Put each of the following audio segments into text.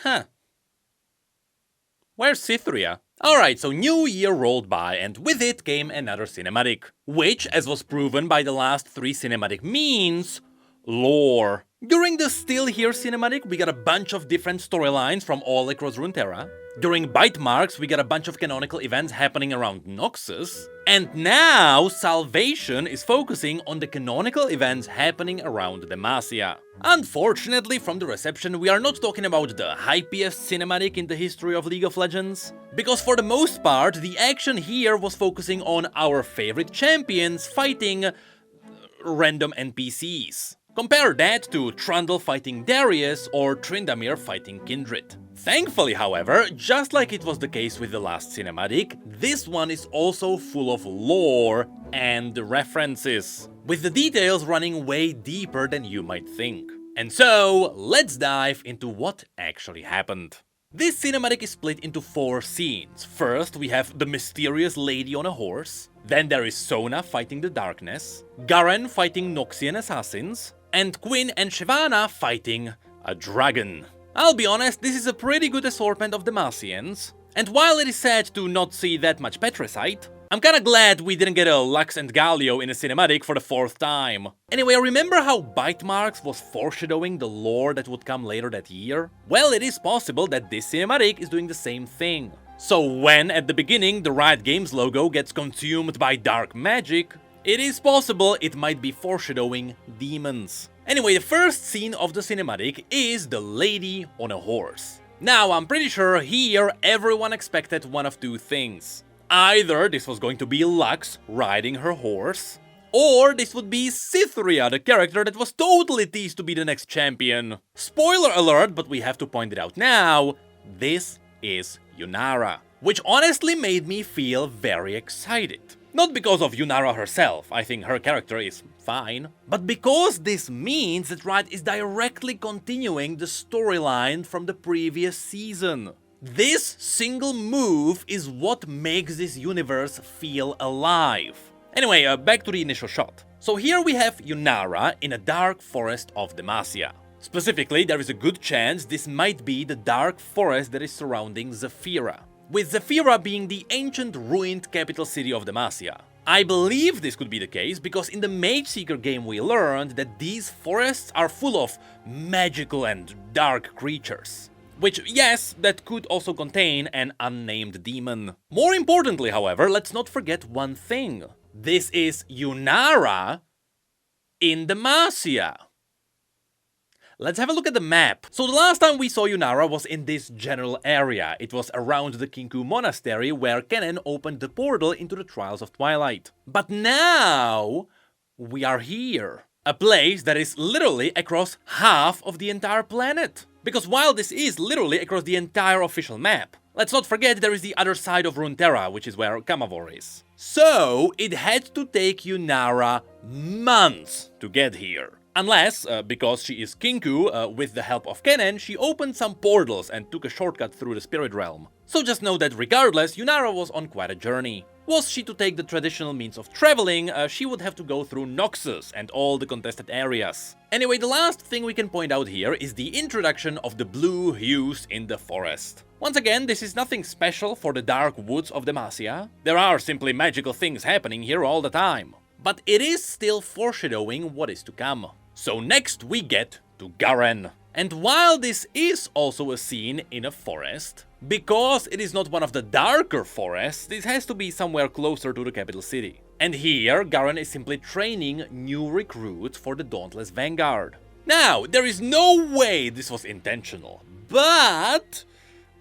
Huh. Where's Cytherea? Alright, so New Year rolled by, and with it came another cinematic, which, as was proven by the last 3 cinematic, means lore. During the Still Here cinematic, we got a bunch of different storylines from all across Runeterra. During Bite Marks, we got a bunch of canonical events happening around Noxus. And now, Salvation is focusing on the canonical events happening around Demacia. Unfortunately, from the reception, we are not talking about the hypiest cinematic in the history of League of Legends. Because for the most part, the action here was focusing on our favorite champions fighting random NPCs. Compare that to Trundle fighting Darius or Tryndamere fighting Kindred. Thankfully, however, just like it was the case with the last cinematic, this one is also full of lore and references, with the details running way deeper than you might think. And so, let's dive into what actually happened. This cinematic is split into 4 scenes. First, we have the mysterious lady on a horse, then there is Sona fighting the darkness, Garen fighting Noxian assassins, and Quinn and Shyvana fighting a dragon. I'll be honest, this is a pretty good assortment of Demacians, and while it is sad to not see that much Patricite, I'm kinda glad we didn't get a Lux and Galio in a cinematic for the 4th time. Anyway, remember how Bite Marks was foreshadowing the lore that would come later that year? Well, it is possible that this cinematic is doing the same thing. So when, at the beginning, the Riot Games logo gets consumed by dark magic, it is possible it might be foreshadowing demons. Anyway, the first scene of the cinematic is the lady on a horse. Now, I'm pretty sure here everyone expected one of 2 things. Either this was going to be Lux riding her horse, or this would be Cytherea, the character that was totally teased to be the next champion. Spoiler alert, but we have to point it out now, this is Yunara, which honestly made me feel very excited. Not because of Yunara herself, I think her character is fine, but because this means that Riot is directly continuing the storyline from the previous season. This single move is what makes this universe feel alive. Anyway, back to the initial shot. So here we have Yunara in a dark forest of Demacia. Specifically, there is a good chance this might be the dark forest that is surrounding Zephyra, with Zephyra being the ancient ruined capital city of Demacia. I believe this could be the case because in the Mage Seeker game we learned that these forests are full of magical and dark creatures. Which, yes, that could also contain an unnamed demon. More importantly, however, let's not forget one thing. This is Yunara in Demacia. Let's have a look at the map. So the last time we saw Yunara was in this general area. It was around the Kinku Monastery where Kennen opened the portal into the Trials of Twilight. But now we are here. A place that is literally across half of the entire planet. Because while this is literally across the entire official map, let's not forget there is the other side of Runeterra, which is where Kamavor is. So it had to take Yunara months to get here. Unless, because she is Kinku, with the help of Kennen, she opened some portals and took a shortcut through the Spirit Realm. So just know that regardless, Yunara was on quite a journey. Was she to take the traditional means of traveling, she would have to go through Noxus and all the contested areas. Anyway, the last thing we can point out here is the introduction of the blue hues in the forest. Once again, this is nothing special for the dark woods of Demacia. There are simply magical things happening here all the time. But it is still foreshadowing what is to come. So next we get to Garen. And while this is also a scene in a forest, because it is not one of the darker forests, this has to be somewhere closer to the capital city. And here, Garen is simply training new recruits for the Dauntless Vanguard. Now, there is no way this was intentional, but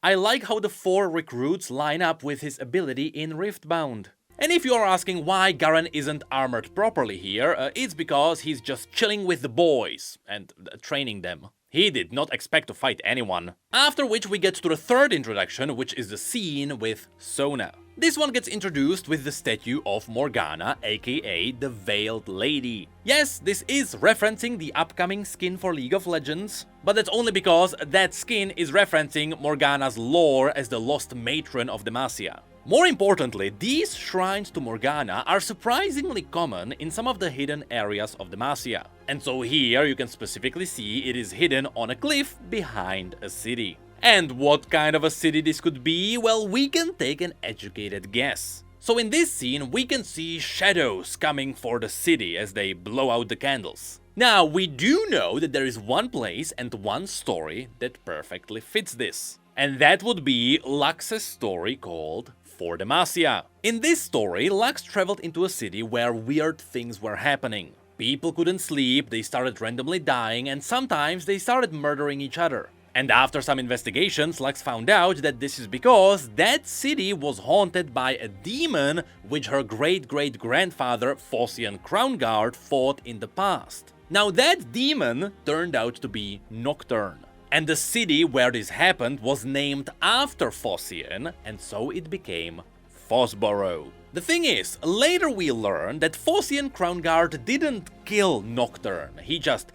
I like how the 4 recruits line up with his ability in Riftbound. And if you are asking why Garen isn't armored properly here, it's because he's just chilling with the boys and training them. He did not expect to fight anyone. After which we get to the 3rd introduction, which is the scene with Sona. This one gets introduced with the statue of Morgana, aka the Veiled Lady. Yes, this is referencing the upcoming skin for League of Legends, but that's only because that skin is referencing Morgana's lore as the lost matron of Demacia. More importantly, these shrines to Morgana are surprisingly common in some of the hidden areas of Demacia. And so here you can specifically see it is hidden on a cliff behind a city. And what kind of a city this could be? Well, we can take an educated guess. So in this scene, we can see shadows coming for the city as they blow out the candles. Now, we do know that there is one place and one story that perfectly fits this. And that would be Lux's story called For Demacia. In this story, Lux traveled into a city where weird things were happening. People couldn't sleep, they started randomly dying, and sometimes they started murdering each other. And after some investigations, Lux found out that this is because that city was haunted by a demon which her great-great-grandfather Phocian Crownguard fought in the past. Now that demon turned out to be Nocturne. And the city where this happened was named after Phocian, and so it became Phosborough. The thing is, later we learned that Phocian Crownguard didn't kill Nocturne, he just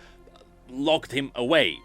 locked him away.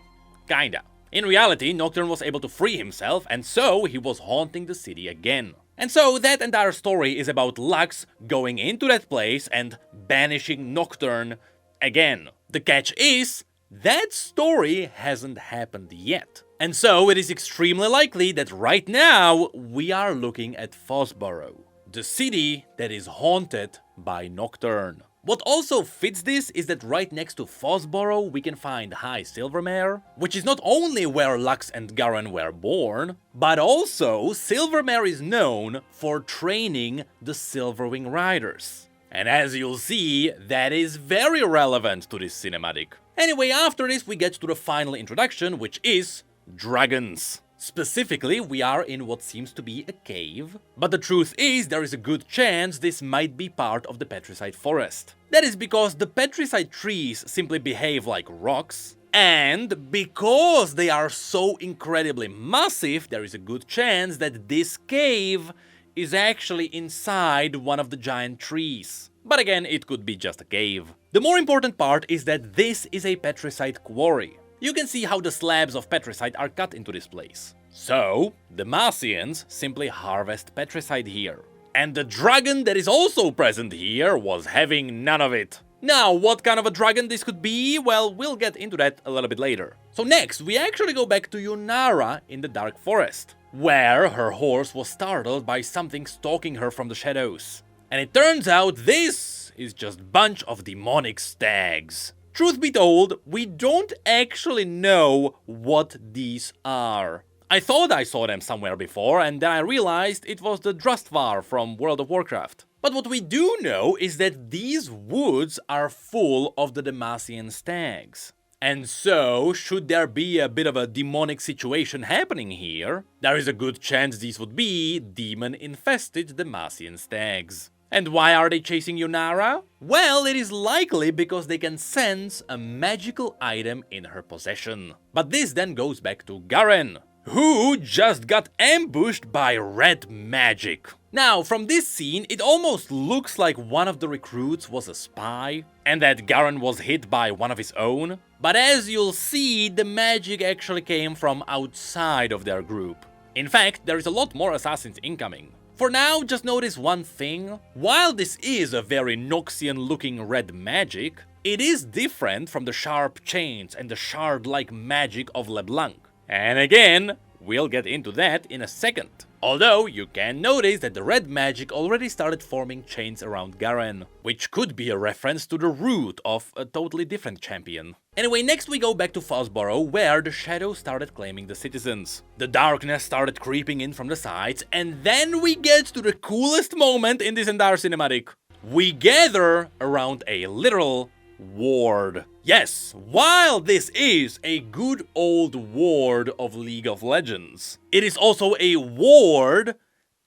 Kinda. In reality, Nocturne was able to free himself, and so he was haunting the city again. And so that entire story is about Lux going into that place and banishing Nocturne again. The catch is, that story hasn't happened yet. And so it is extremely likely that right now we are looking at Phosborough, the city that is haunted by Nocturne. What also fits this is that right next to Phosborough we can find High Silvermere, which is not only where Lux and Garen were born, but also Silvermere is known for training the Silverwing Riders. And as you'll see, that is very relevant to this cinematic. Anyway, after this we get to the final introduction, which is dragons. Specifically, we are in what seems to be a cave, but the truth is there is a good chance this might be part of the Petricite forest. That is because the Petricite trees simply behave like rocks, and because they are so incredibly massive, there is a good chance that this cave is actually inside one of the giant trees. But again, it could be just a cave. The more important part is that this is a Petricite quarry. You can see how the slabs of Petricite are cut into this place. So, the Demacians simply harvest Petricite here. And the dragon that is also present here was having none of it. Now, what kind of a dragon this could be? Well, we'll get into that a little bit later. So next, we actually go back to Yunara in the Dark Forest, where her horse was startled by something stalking her from the shadows. And it turns out this is just a bunch of demonic stags. Truth be told, we don't actually know what these are. I thought I saw them somewhere before, and then I realized it was the Drustvar from World of Warcraft. But what we do know is that these woods are full of the Demacian stags. And so, should there be a bit of a demonic situation happening here, there is a good chance these would be demon-infested Demacian stags. And why are they chasing Yunara? Well, it is likely because they can sense a magical item in her possession. But this then goes back to Garen, who just got ambushed by red magic. Now, from this scene, it almost looks like one of the recruits was a spy, and that Garen was hit by one of his own. But as you'll see, the magic actually came from outside of their group. In fact, there is a lot more assassins incoming. For now, just notice one thing. While this is a very Noxian-looking red magic, it is different from the sharp chains and the shard-like magic of LeBlanc. And again, we'll get into that in a second. Although, you can notice that the red magic already started forming chains around Garen, which could be a reference to the root of a totally different champion. Anyway, next we go back to Phosborough, where the shadows started claiming the citizens. The darkness started creeping in from the sides, and then we get to the coolest moment in this entire cinematic. We gather around a literal ward. Yes, while this is a good old ward of League of Legends, it is also a ward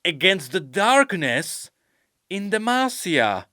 against the darkness in Demacia.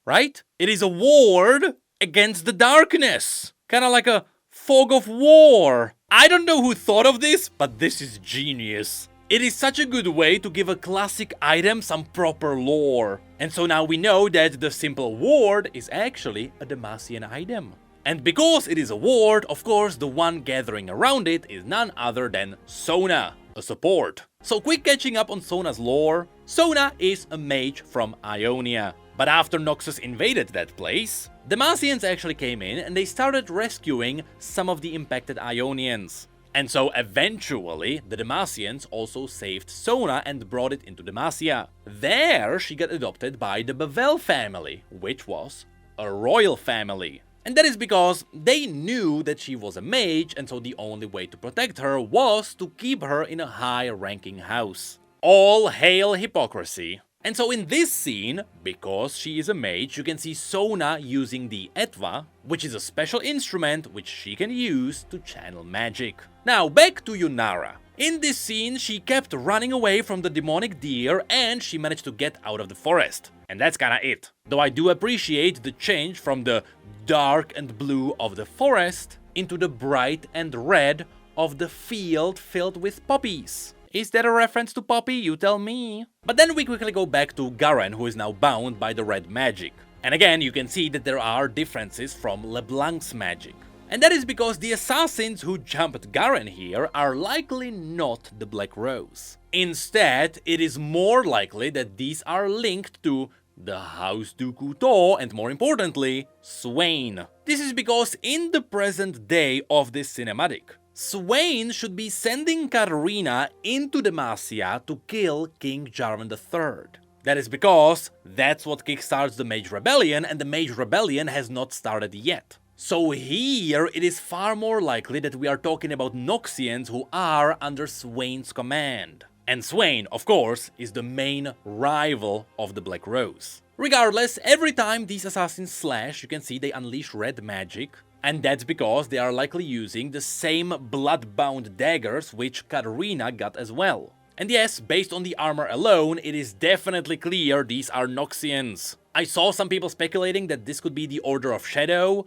Right? It is a ward against the darkness. Kinda like a fog of war. I don't know who thought of this, but this is genius. It is such a good way to give a classic item some proper lore. And so now we know that the simple ward is actually a Demacian item. And because it is a ward, of course, the one gathering around it is none other than Sona, a support. So quick catching up on Sona's lore. Sona is a mage from Ionia. But after Noxus invaded that place, Demacians actually came in and they started rescuing some of the impacted Ionians. And so eventually, the Demacians also saved Sona and brought it into Demacia. There, she got adopted by the Bevel family, which was a royal family. And that is because they knew that she was a mage, and so the only way to protect her was to keep her in a high-ranking house. All hail hypocrisy. And so in this scene, because she is a mage, you can see Sona using the Etva, which is a special instrument which she can use to channel magic. Now back to Yunara. In this scene, she kept running away from the demonic deer and she managed to get out of the forest. And that's kinda it. Though I do appreciate the change from the dark and blue of the forest into the bright and red of the field filled with poppies. Is that a reference to Poppy? You tell me. But then we quickly go back to Garen, who is now bound by the red magic. And again, you can see that there are differences from LeBlanc's magic. And that is because the assassins who jumped Garen here are likely not the Black Rose. Instead, it is more likely that these are linked to the House du Couteau and, more importantly, Swain. This is because in the present day of this cinematic, Swain should be sending Katarina into Demacia to kill King Jarvan III. That is because that's what kickstarts the Mage Rebellion, and the Mage Rebellion has not started yet. So here it is far more likely that we are talking about Noxians who are under Swain's command. And Swain, of course, is the main rival of the Black Rose. Regardless, every time these assassins slash, you can see they unleash red magic. And that's because they are likely using the same blood-bound daggers which Katarina got as well. And yes, based on the armor alone, it is definitely clear these are Noxians. I saw some people speculating that this could be the Order of Shadow.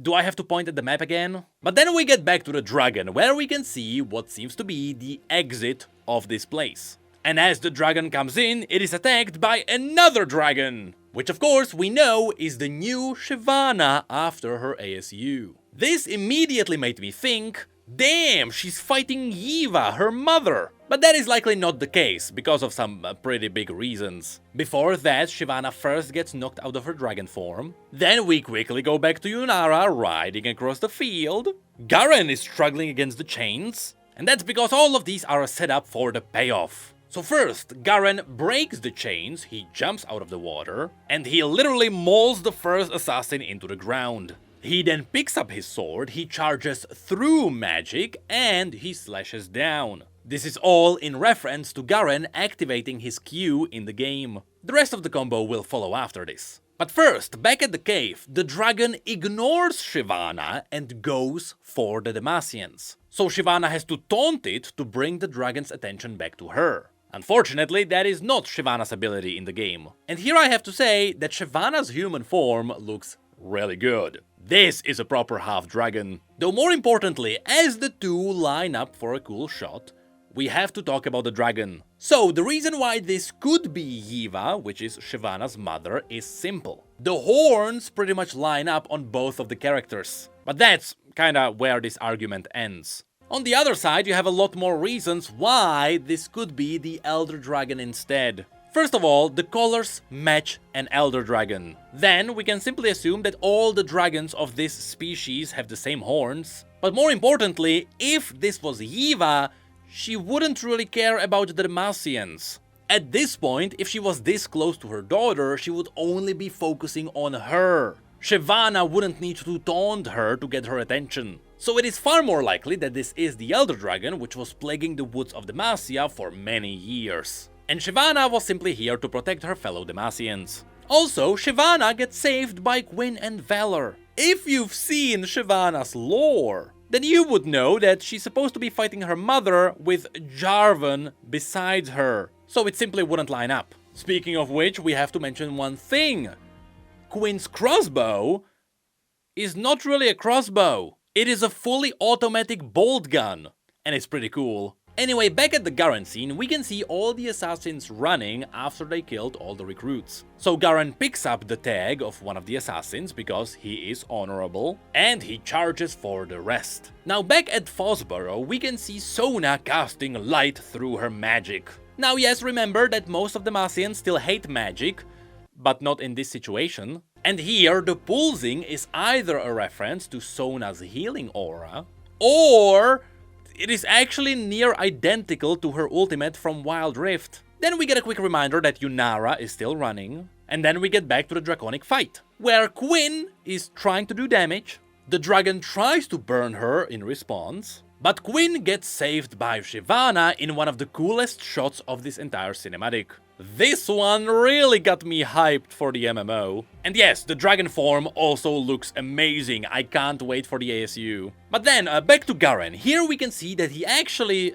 Do I have to point at the map again? But then we get back to the dragon, where we can see what seems to be the exit of this place. And as the dragon comes in, it is attacked by another dragon, which of course we know is the new Shyvana after her ASU. This immediately made me think, damn, she's fighting Yiva, her mother. But that is likely not the case, because of some pretty big reasons. Before that, Shyvana first gets knocked out of her dragon form. Then we quickly go back to Yunara riding across the field. Garen is struggling against the chains. And that's because all of these are a setup for the payoff. So first, Garen breaks the chains, he jumps out of the water, and he literally mauls the first assassin into the ground. He then picks up his sword, he charges through magic, and he slashes down. This is all in reference to Garen activating his Q in the game. The rest of the combo will follow after this. But first, back at the cave, the dragon ignores Shyvana and goes for the Demacians. So Shyvana has to taunt it to bring the dragon's attention back to her. Unfortunately, that is not Shyvana's ability in the game. And here I have to say that Shyvana's human form looks really good. This is a proper half-dragon. Though more importantly, as the two line up for a cool shot, we have to talk about the dragon. So, the reason why this could be Yiva, which is Shyvana's mother, is simple. The horns pretty much line up on both of the characters. But that's kinda where this argument ends. On the other side, you have a lot more reasons why this could be the Elder Dragon instead. First of all, the colors match an Elder Dragon. Then, we can simply assume that all the dragons of this species have the same horns. But more importantly, if this was Yiva, she wouldn't really care about the Demacians. At this point, if she was this close to her daughter, she would only be focusing on her. Shyvana wouldn't need to taunt her to get her attention. So it is far more likely that this is the Elder Dragon which was plaguing the woods of Demacia for many years. And Shyvana was simply here to protect her fellow Demacians. Also, Shyvana gets saved by Gwyn and Valor. If you've seen Shyvana's lore, then you would know that she's supposed to be fighting her mother with Jarvan beside her. So it simply wouldn't line up. Speaking of which, we have to mention one thing. Gwyn's crossbow is not really a crossbow. It is a fully automatic bolt gun. And it's pretty cool. Anyway, back at the Garen scene, we can see all the assassins running after they killed all the recruits. So Garen picks up the tag of one of the assassins because he is honorable, and he charges for the rest. Now back at Fosborough, we can see Sona casting light through her magic. Now yes, remember that most of the Demacians still hate magic, but not in this situation. And here, the pulsing is either a reference to Sona's healing aura, or it is actually near identical to her ultimate from Wild Rift. Then we get a quick reminder that Yunara is still running, and then we get back to the draconic fight, where Quinn is trying to do damage. The dragon tries to burn her in response, but Quinn gets saved by Shyvana in one of the coolest shots of this entire cinematic. This one really got me hyped for the MMO. And yes, the dragon form also looks amazing, I can't wait for the ASU. But then, back to Garen. Here we can see that he actually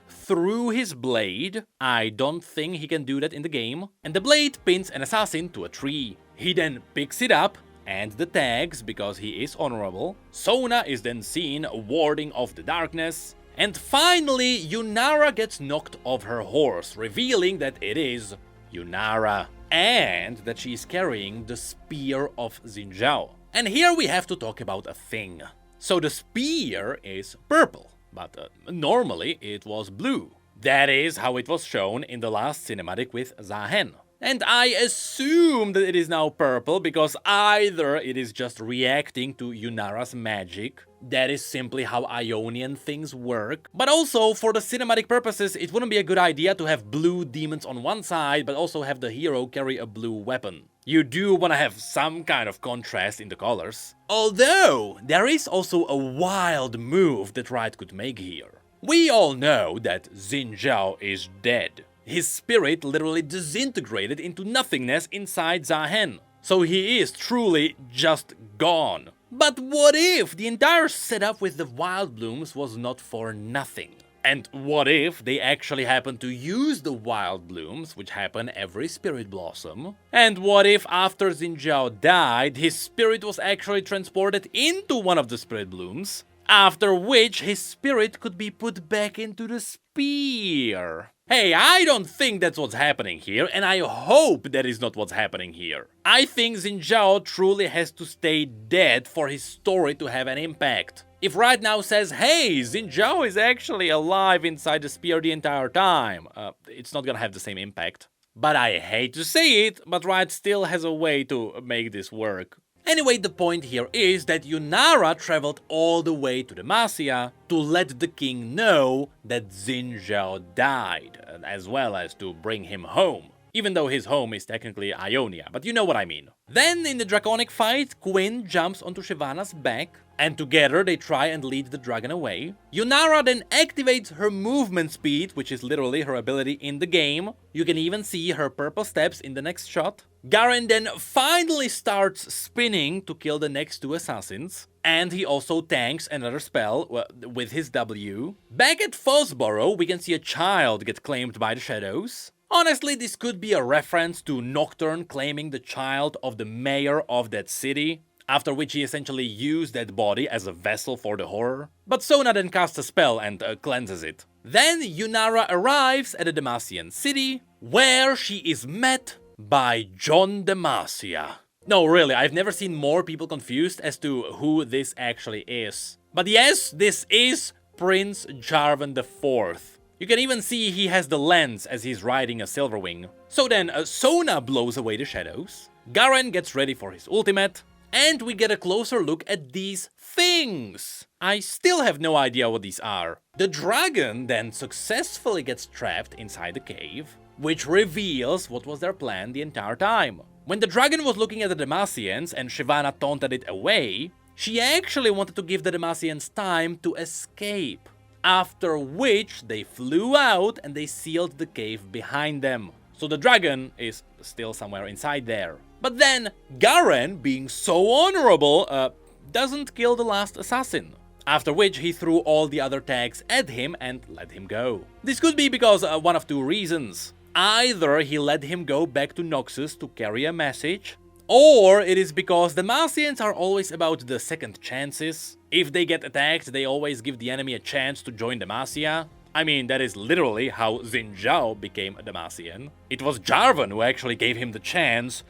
threw his blade. I don't think he can do that in the game. And the blade pins an assassin to a tree. He then picks it up and the tags, because he is honorable. Sona is then seen warding off the darkness. And finally, Yunara gets knocked off her horse, revealing that it is Yunara, and that she is carrying the spear of Xin Zhao. And here we have to talk about a thing. So the spear is purple, but normally it was blue. That is how it was shown in the last cinematic with Zahen. And I assume that it is now purple because either it is just reacting to Yunara's magic, that is simply how Ionian things work, but also for the cinematic purposes it wouldn't be a good idea to have blue demons on one side but also have the hero carry a blue weapon. You do want to have some kind of contrast in the colors. Although, there is also a wild move that Riot could make here. We all know that Xin Zhao is dead. His spirit literally disintegrated into nothingness inside Zahen. So he is truly just gone. But what if the entire setup with the wild blooms was not for nothing? And what if they actually happened to use the wild blooms, which happen every spirit blossom? And what if after Xin Zhao died, his spirit was actually transported into one of the spirit blooms, after which his spirit could be put back into the spear? Hey, I don't think that's what's happening here, and I hope that is not what's happening here. I think Xin Zhao truly has to stay dead for his story to have an impact. If Riot now says, hey, Xin Zhao is actually alive inside the spear the entire time, it's not gonna have the same impact. But I hate to say it, but Riot still has a way to make this work. Anyway, the point here is that Yunara traveled all the way to Demacia to let the king know that Xin Zhao died, as well as to bring him home. Even though his home is technically Ionia, but you know what I mean. Then, in the draconic fight, Quinn jumps onto Shyvana's back, and together they try and lead the dragon away. Yunara then activates her movement speed, which is literally her ability in the game. You can even see her purple steps in the next shot. Garen then finally starts spinning to kill the next two assassins, and he also tanks another spell with his W. Back at Phosborough, we can see a child get claimed by the shadows. Honestly, this could be a reference to Nocturne claiming the child of the mayor of that city, after which he essentially used that body as a vessel for the horror. But Sona then casts a spell and cleanses it. Then Yunara arrives at the Demacian city, where she is met by John Demacia. No, really, I've never seen more people confused as to who this actually is. But yes, this is Prince Jarvan IV. You can even see he has the lens as he's riding a Silverwing. So then, Sona blows away the shadows, Garen gets ready for his ultimate, and we get a closer look at these things. I still have no idea what these are. The dragon then successfully gets trapped inside the cave, which reveals what was their plan the entire time. When the dragon was looking at the Demacians and Shyvana taunted it away, she actually wanted to give the Demacians time to escape. After which they flew out and they sealed the cave behind them. So the dragon is still somewhere inside there. But then Garen, being so honorable, doesn't kill the last assassin. After which he threw all the other tags at him and let him go. This could be because one of two reasons. Either he let him go back to Noxus to carry a message, or it is because the Demacians are always about the second chances. If they get attacked, they always give the enemy a chance to join Demacia. I mean, that is literally how Xin Zhao became a Demacian. It was Jarvan who actually gave him the chance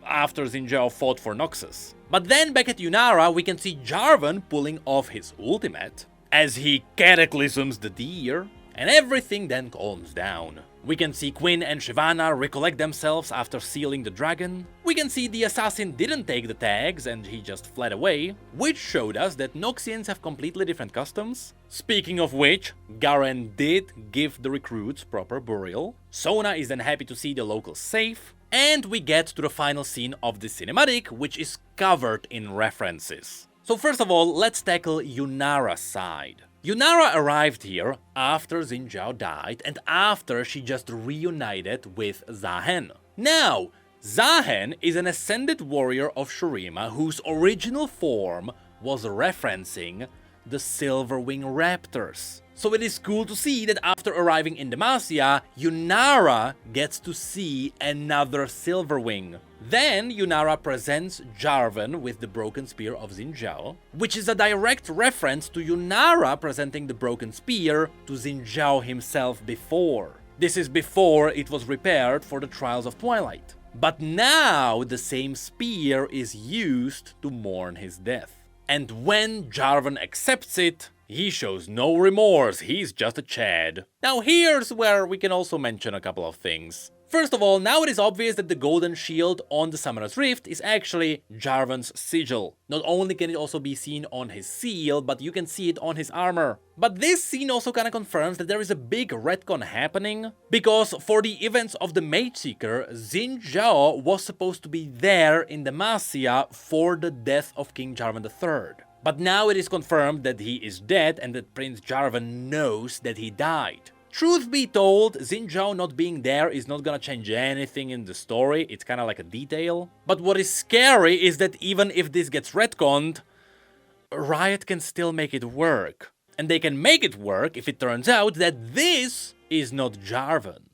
after Xin Zhao fought for Noxus. But then back at Yunara, we can see Jarvan pulling off his ultimate as he cataclysms the deer, and everything then calms down. We can see Quinn and Shyvana recollect themselves after sealing the dragon. We can see the assassin didn't take the tags and he just fled away, which showed us that Noxians have completely different customs. Speaking of which, Garen did give the recruits proper burial. Sona is then happy to see the locals safe. And we get to the final scene of the cinematic, which is covered in references. So first of all, let's tackle Yunara's side. Yunara arrived here after Xin Zhao died and after she just reunited with Zahen. Now, Zahen is an ascended warrior of Shurima whose original form was referencing the Silverwing Raptors. So it is cool to see that after arriving in Demacia, Yunara gets to see another Silverwing. Then Yunara presents Jarvan with the broken spear of Xin Zhao, which is a direct reference to Yunara presenting the broken spear to Xin Zhao himself before. This is before it was repaired for the Trials of Twilight. But now the same spear is used to mourn his death. And when Jarvan accepts it, he shows no remorse, he's just a Chad. Now here's where we can also mention a couple of things. First of all, now it is obvious that the golden shield on the Summoner's Rift is actually Jarvan's sigil. Not only can it also be seen on his seal, but you can see it on his armor. But this scene also kinda confirms that there is a big retcon happening, because for the events of the Mage Seeker, Xin Zhao was supposed to be there in Demacia for the death of King Jarvan III. But now it is confirmed that he is dead and that Prince Jarvan knows that he died. Truth be told, Xin Zhao not being there is not gonna change anything in the story, it's kinda like a detail. But what is scary is that even if this gets retconned, Riot can still make it work. And they can make it work if it turns out that this is not Jarvan.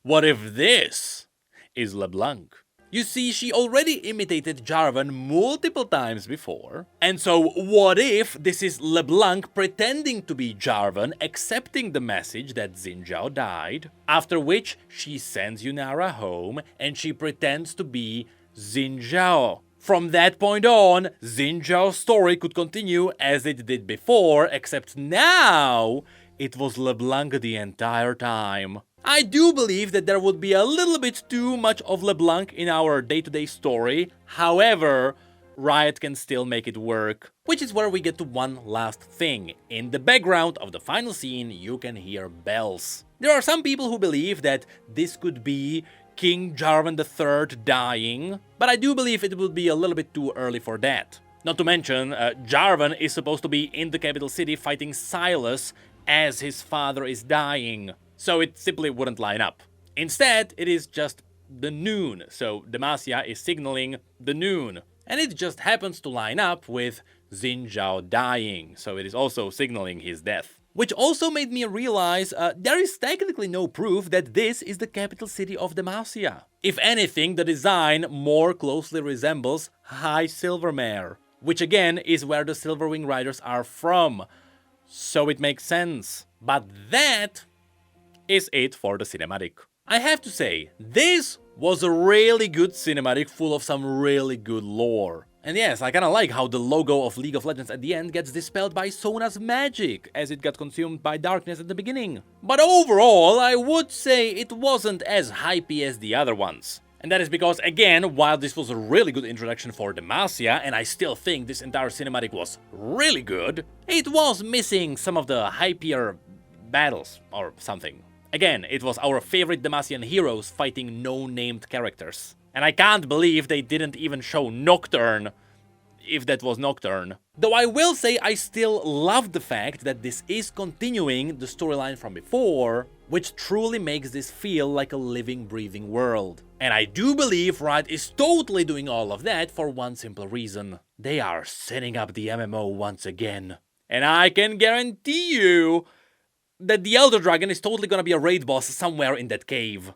What if this is LeBlanc? You see, she already imitated Jarvan multiple times before. And so what if this is LeBlanc pretending to be Jarvan, accepting the message that Xin Zhao died, after which she sends Yunara home and she pretends to be Xin Zhao. From that point on, Xin Zhao's story could continue as it did before, except now it was LeBlanc the entire time. I do believe that there would be a little bit too much of LeBlanc in our day-to-day story, however, Riot can still make it work. Which is where we get to one last thing. In the background of the final scene, you can hear bells. There are some people who believe that this could be King Jarvan III dying, but I do believe it would be a little bit too early for that. Not to mention, Jarvan is supposed to be in the capital city fighting Silas as his father is dying. So it simply wouldn't line up. Instead, it is just the noon, so Demacia is signaling the noon. And it just happens to line up with Xin Zhao dying, so it is also signaling his death. Which also made me realize there is technically no proof that this is the capital city of Demacia. If anything, the design more closely resembles High Silvermere, which again is where the Silverwing Riders are from. So it makes sense. But that is it for the cinematic. I have to say, this was a really good cinematic full of some really good lore. And yes, I kinda like how the logo of League of Legends at the end gets dispelled by Sona's magic, as it got consumed by darkness at the beginning. But overall, I would say it wasn't as hypey as the other ones. And that is because, again, while this was a really good introduction for Demacia, and I still think this entire cinematic was really good, it was missing some of the hypier battles or something. Again, it was our favorite Demacian heroes fighting no-named characters. And I can't believe they didn't even show Nocturne, if that was Nocturne. Though I will say I still love the fact that this is continuing the storyline from before, which truly makes this feel like a living, breathing world. And I do believe Riot is totally doing all of that for one simple reason. They are setting up the MMO once again. And I can guarantee you that the Elder Dragon is totally gonna be a raid boss somewhere in that cave.